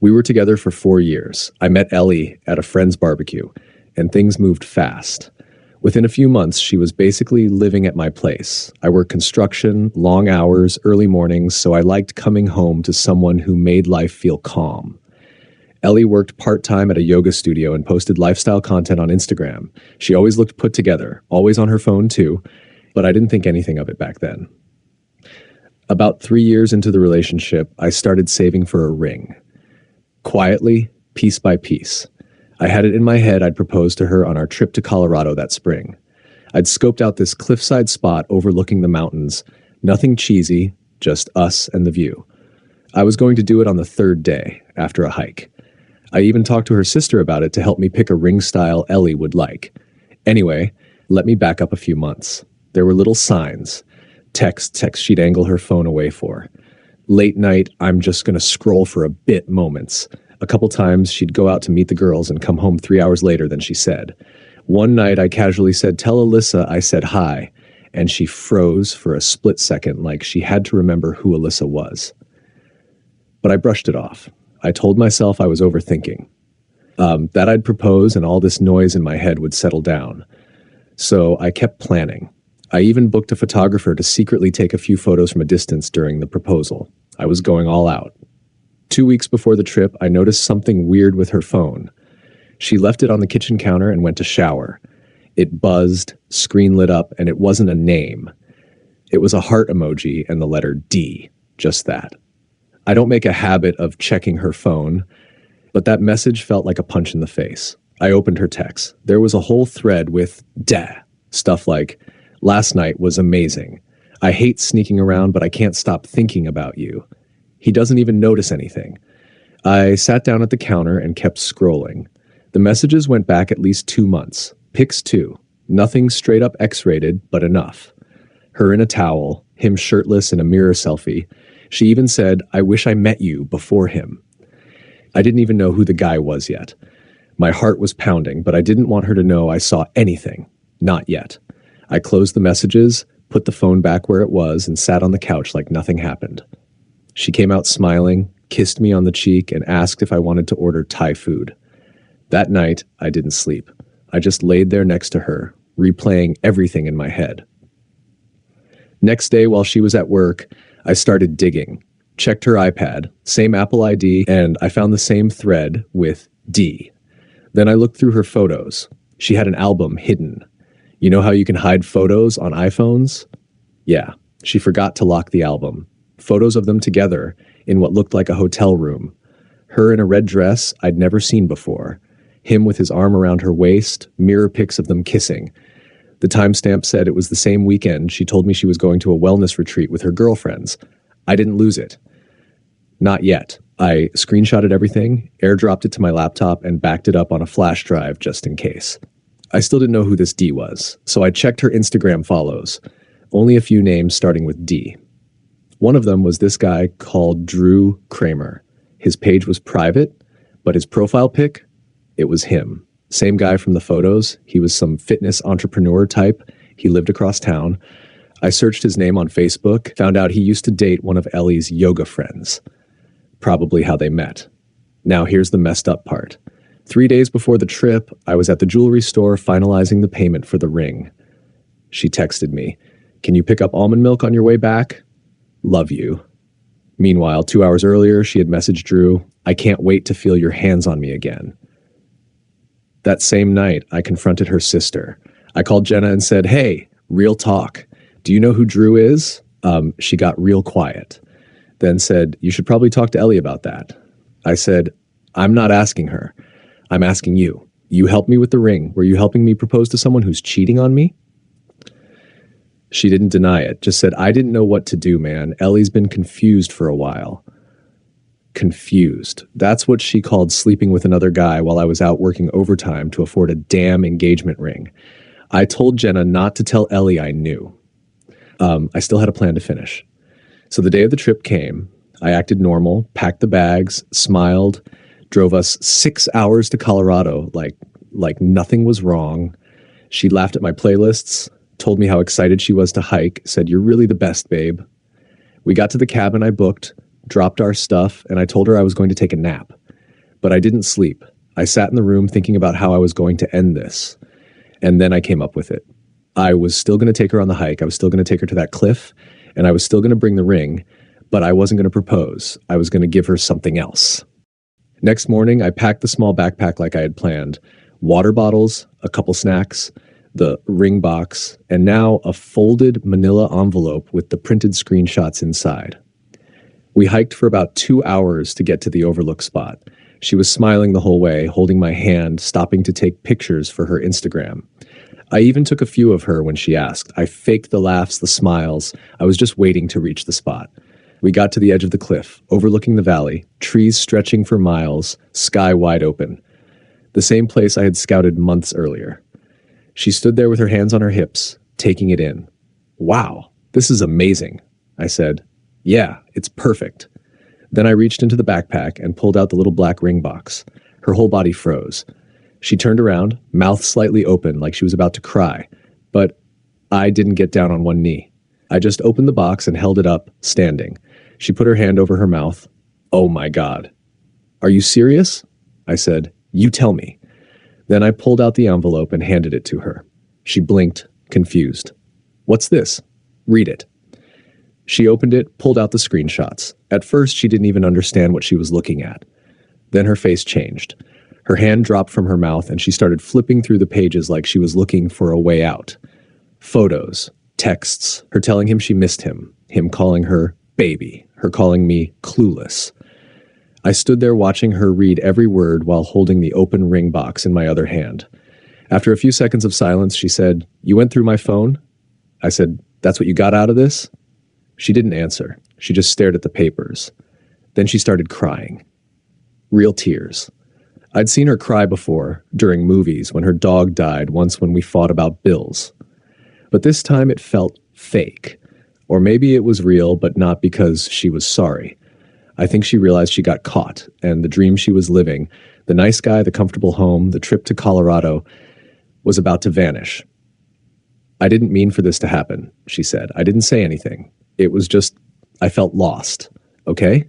We were together for 4 years. I met Ellie at a friend's barbecue, and things moved fast. Within a few months, she was basically living at my place. I worked construction, long hours, early mornings, so I liked coming home to someone who made life feel calm. Ellie worked part-time at a yoga studio and posted lifestyle content on Instagram. She always looked put together, always on her phone too, but I didn't think anything of it back then. About 3 years into the relationship, I started saving for a ring. Quietly, piece by piece. I had it in my head I'd propose to her on our trip to Colorado that spring. I'd scoped out this cliffside spot overlooking the mountains. Nothing cheesy, just us and the view. I was going to do it on the third day, after a hike. I even talked to her sister about it to help me pick a ring style Ellie would like. Anyway, let me back up a few months. There were little signs. Texts she'd angle her phone away for. Late night, I'm just going to scroll for a bit moments. A couple times, she'd go out to meet the girls and come home 3 hours later than she said. One night, I casually said, "Tell Alyssa I said hi," and she froze for a split second like she had to remember who Alyssa was. But I brushed it off. I told myself I was overthinking. That I'd propose and all this noise in my head would settle down. So I kept planning. I even booked a photographer to secretly take a few photos from a distance during the proposal. I was going all out. 2 weeks before the trip, I noticed something weird with her phone. She left it on the kitchen counter and went to shower. It buzzed, screen lit up, and it wasn't a name. It was a heart emoji and the letter D, just that. I don't make a habit of checking her phone, but that message felt like a punch in the face. I opened her text. There was a whole thread with "da," stuff like, "Last night was amazing. I hate sneaking around, but I can't stop thinking about you. He doesn't even notice anything." I sat down at the counter and kept scrolling. The messages went back at least 2 months. Pics too. Nothing straight up X-rated, but enough. Her in a towel, him shirtless in a mirror selfie. She even said, "I wish I met you before him." I didn't even know who the guy was yet. My heart was pounding, but I didn't want her to know I saw anything. Not yet. I closed the messages, put the phone back where it was, and sat on the couch like nothing happened. She came out smiling, kissed me on the cheek, and asked if I wanted to order Thai food. That night, I didn't sleep. I just laid there next to her, replaying everything in my head. Next day, while she was at work, I started digging. Checked her iPad, same Apple ID, and I found the same thread with D. Then I looked through her photos. She had an album hidden. You know how you can hide photos on iPhones? Yeah, she forgot to lock the album. Photos of them together in what looked like a hotel room. Her in a red dress I'd never seen before. Him with his arm around her waist, mirror pics of them kissing. The timestamp said it was the same weekend she told me she was going to a wellness retreat with her girlfriends. I didn't lose it. Not yet. I screenshotted everything, airdropped it to my laptop, and backed it up on a flash drive just in case. I still didn't know who this D was, so I checked her Instagram follows. Only a few names starting with D. One of them was this guy called Drew Kramer. His page was private, but his profile pic, it was him. Same guy from the photos. He was some fitness entrepreneur type. He lived across town. I searched his name on Facebook, found out he used to date one of Ellie's yoga friends. Probably how they met. Now here's the messed up part. 3 days before the trip, I was at the jewelry store finalizing the payment for the ring. She texted me, "Can you pick up almond milk on your way back? Love you." Meanwhile, 2 hours earlier, she had messaged Drew, "I can't wait to feel your hands on me again." That same night, I confronted her sister. I called Jenna and said, "Hey, real talk. Do you know who Drew is?" She got real quiet. Then said, "You should probably talk to Ellie about that." I said, "I'm not asking her. I'm asking you. You helped me with the ring. Were you helping me propose to someone who's cheating on me?" She didn't deny it, just said, "I didn't know what to do, man. Ellie's been confused for a while." Confused. That's what she called sleeping with another guy while I was out working overtime to afford a damn engagement ring. I told Jenna not to tell Ellie I knew. I still had a plan to finish. So the day of the trip came. I acted normal, packed the bags, smiled, drove us 6 hours to Colorado like nothing was wrong. She laughed at my playlists, told me how excited she was to hike, said, "You're really the best, babe." We got to the cabin I booked, dropped our stuff, and I told her I was going to take a nap. But I didn't sleep. I sat in the room thinking about how I was going to end this. And then I came up with it. I was still going to take her on the hike. I was still going to take her to that cliff, and I was still going to bring the ring, but I wasn't going to propose. I was going to give her something else. Next morning, I packed the small backpack like I had planned. Water bottles, a couple snacks, the ring box, and now a folded manila envelope with the printed screenshots inside. We hiked for about 2 hours to get to the overlook spot. She was smiling the whole way, holding my hand, stopping to take pictures for her Instagram. I even took a few of her when she asked. I faked the laughs, the smiles. I was just waiting to reach the spot. We got to the edge of the cliff, overlooking the valley, trees stretching for miles, sky wide open. The same place I had scouted months earlier. She stood there with her hands on her hips, taking it in. "Wow, this is amazing," I said. "Yeah, it's perfect." Then I reached into the backpack and pulled out the little black ring box. Her whole body froze. She turned around, mouth slightly open like she was about to cry, but I didn't get down on one knee. I just opened the box and held it up, standing. She put her hand over her mouth. "Oh my God." "Are you serious?" I said. "You tell me." Then I pulled out the envelope and handed it to her. She blinked, confused. "What's this?" "Read it." She opened it, pulled out the screenshots. At first, she didn't even understand what she was looking at. Then her face changed. Her hand dropped from her mouth and she started flipping through the pages like she was looking for a way out. Photos, texts, her telling him she missed him calling her baby, her calling me clueless. I stood there watching her read every word while holding the open ring box in my other hand. After a few seconds of silence, she said, "You went through my phone?" I said, "That's what you got out of this?" She didn't answer. She just stared at the papers. Then she started crying. Real tears. I'd seen her cry before, during movies, when her dog died, once when we fought about bills. But this time it felt fake. Or maybe it was real, but not because she was sorry. I think she realized she got caught, and the dream she was living, the nice guy, the comfortable home, the trip to Colorado, was about to vanish. "I didn't mean for this to happen," she said. "I didn't say anything. It was just, I felt lost. Okay?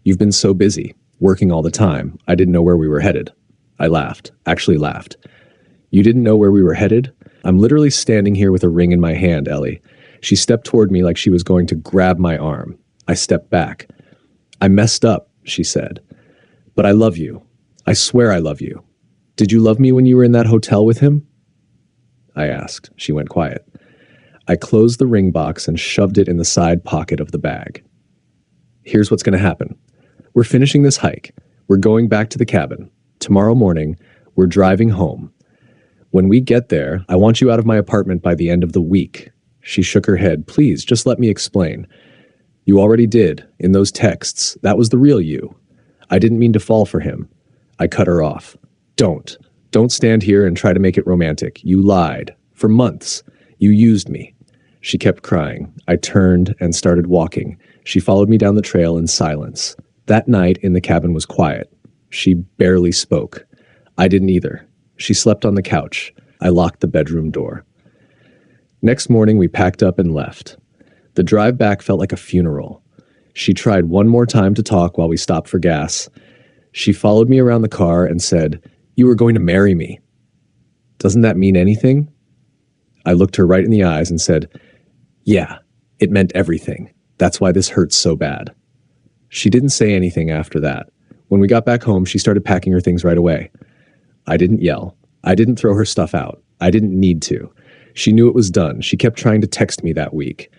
You've been so busy, working all the time. I didn't know where we were headed." I laughed, actually laughed. "You didn't know where we were headed? I'm literally standing here with a ring in my hand, Ellie." She stepped toward me like she was going to grab my arm. I stepped back. "I messed up," she said. "But I love you. I swear I love you. Did you love me when you were in that hotel with him?" I asked. She went quiet. I closed the ring box and shoved it in the side pocket of the bag. "Here's what's going to happen. We're finishing this hike. We're going back to the cabin. Tomorrow morning, we're driving home. When we get there, I want you out of my apartment by the end of the week." She shook her head. "Please, just let me explain." "You already did, in those texts. That was the real you. I didn't mean to fall for him." I cut her off. Don't. Don't stand here and try to make it romantic. You lied. For months. You used me." She kept crying. I turned and started walking. She followed me down the trail in silence. That night in the cabin was quiet. She barely spoke. I didn't either. She slept on the couch. I locked the bedroom door. Next morning, we packed up and left. The drive back felt like a funeral. She tried one more time to talk while we stopped for gas. She followed me around the car and said, "You were going to marry me." "Doesn't that mean anything?" I looked her right in the eyes and said, "Yeah, it meant everything. That's why this hurts so bad." She didn't say anything after that. When we got back home, she started packing her things right away. I didn't yell. I didn't throw her stuff out. I didn't need to. She knew it was done. She kept trying to text me that week.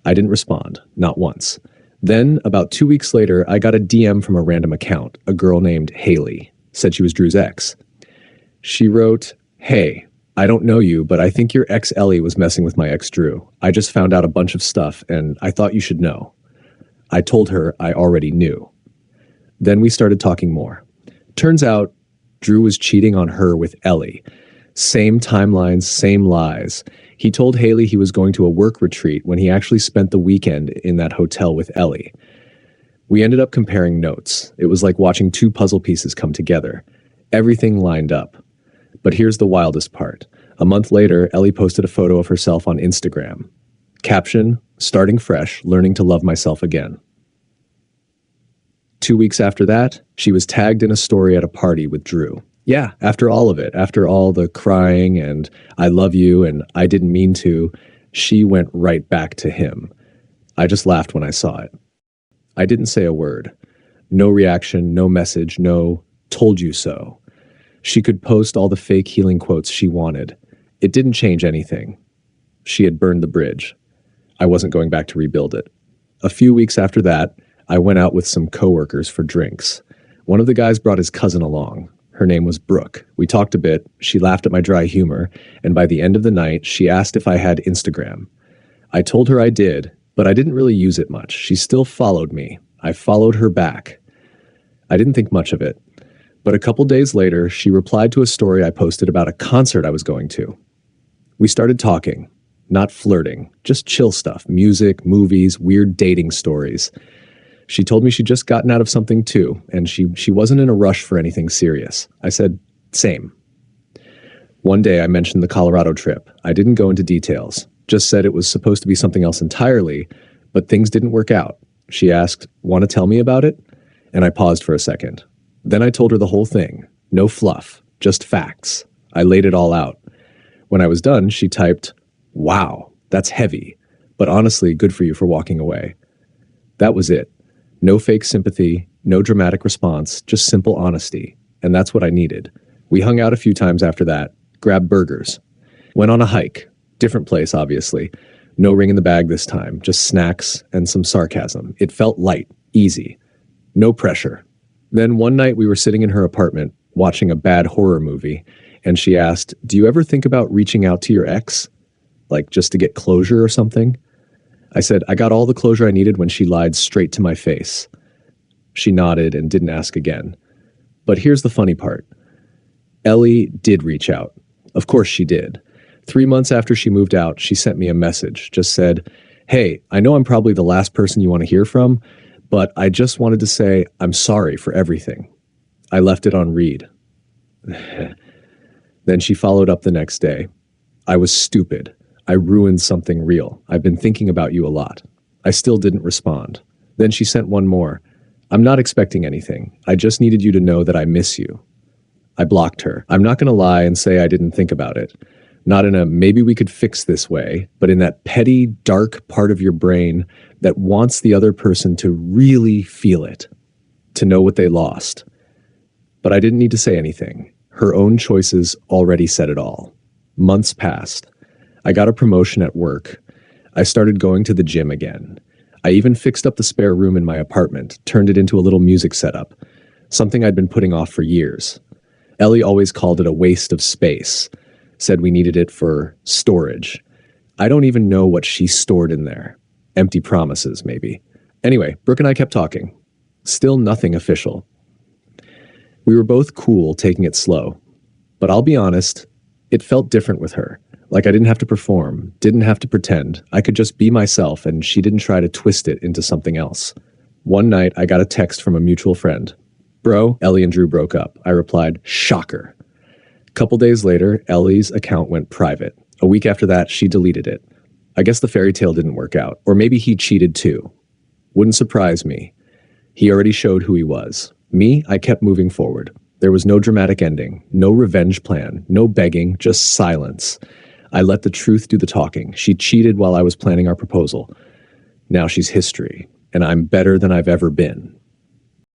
I didn't respond, not once. Then, about 2 weeks later, I got a DM from a random account, a girl named Haley. Said she was Drew's ex. She wrote, "Hey, I don't know you, but I think your ex Ellie was messing with my ex Drew. I just found out a bunch of stuff, and I thought you should know." I told her I already knew. Then we started talking more. Turns out, Drew was cheating on her with Ellie. Same timelines, same lies. He told Haley he was going to a work retreat when he actually spent the weekend in that hotel with Ellie. We ended up comparing notes. It was like watching two puzzle pieces come together. Everything lined up. But here's the wildest part. A month later, Ellie posted a photo of herself on Instagram. Caption, "Starting fresh, learning to love myself again." 2 weeks after that, she was tagged in a story at a party with Drew. Yeah, after all of it, after all the crying and I love you and I didn't mean to, she went right back to him. I just laughed when I saw it. I didn't say a word. No reaction, no message, no told you so. She could post all the fake healing quotes she wanted. It didn't change anything. She had burned the bridge. I wasn't going back to rebuild it. A few weeks after that, I went out with some coworkers for drinks. One of the guys brought his cousin along. Her name was Brooke. We talked a bit, she laughed at my dry humor, and by the end of the night, she asked if I had Instagram. I told her I did, but I didn't really use it much. She still followed me. I followed her back. I didn't think much of it. But a couple days later, she replied to a story I posted about a concert I was going to. We started talking, not flirting, just chill stuff, music, movies, weird dating stories. She told me she'd just gotten out of something too, and she wasn't in a rush for anything serious. I said, same. One day I mentioned the Colorado trip. I didn't go into details, just said it was supposed to be something else entirely, but things didn't work out. She asked, want to tell me about it? And I paused for a second. Then I told her the whole thing. No fluff, just facts. I laid it all out. When I was done, she typed, wow, that's heavy, but honestly, good for you for walking away. That was it. No fake sympathy, no dramatic response, just simple honesty. And that's what I needed. We hung out a few times after that, grabbed burgers. Went on a hike. Different place, obviously. No ring in the bag this time, just snacks and some sarcasm. It felt light, easy. No pressure. Then one night we were sitting in her apartment, watching a bad horror movie, and she asked, do you ever think about reaching out to your ex? Like just to get closure or something? I said, I got all the closure I needed when she lied straight to my face. She nodded and didn't ask again. But here's the funny part. Ellie did reach out. Of course she did. 3 months after she moved out, she sent me a message, just said, hey, I know I'm probably the last person you want to hear from, but I just wanted to say I'm sorry for everything. I left it on read. Then she followed up the next day. I was stupid. I ruined something real. I've been thinking about you a lot. I still didn't respond. Then she sent one more. I'm not expecting anything. I just needed you to know that I miss you. I blocked her. I'm not going to lie and say I didn't think about it. Not in a maybe we could fix this way, but in that petty, dark part of your brain that wants the other person to really feel it, to know what they lost. But I didn't need to say anything. Her own choices already said it all. Months passed. I got a promotion at work. I started going to the gym again. I even fixed up the spare room in my apartment, turned it into a little music setup, something I'd been putting off for years. Ellie always called it a waste of space, said we needed it for storage. I don't even know what she stored in there. Empty promises, maybe. Anyway, Brooke and I kept talking. Still nothing official. We were both cool taking it slow. But I'll be honest, it felt different with her. Like I didn't have to perform, didn't have to pretend. I could just be myself and she didn't try to twist it into something else. One night, I got a text from a mutual friend. Bro, Ellie and Drew broke up. I replied, shocker. Couple days later, Ellie's account went private. A week after that, she deleted it. I guess the fairy tale didn't work out. Or maybe he cheated too. Wouldn't surprise me. He already showed who he was. Me, I kept moving forward. There was no dramatic ending, no revenge plan, no begging, just silence. I let the truth do the talking. She cheated while I was planning our proposal. Now she's history, and I'm better than I've ever been.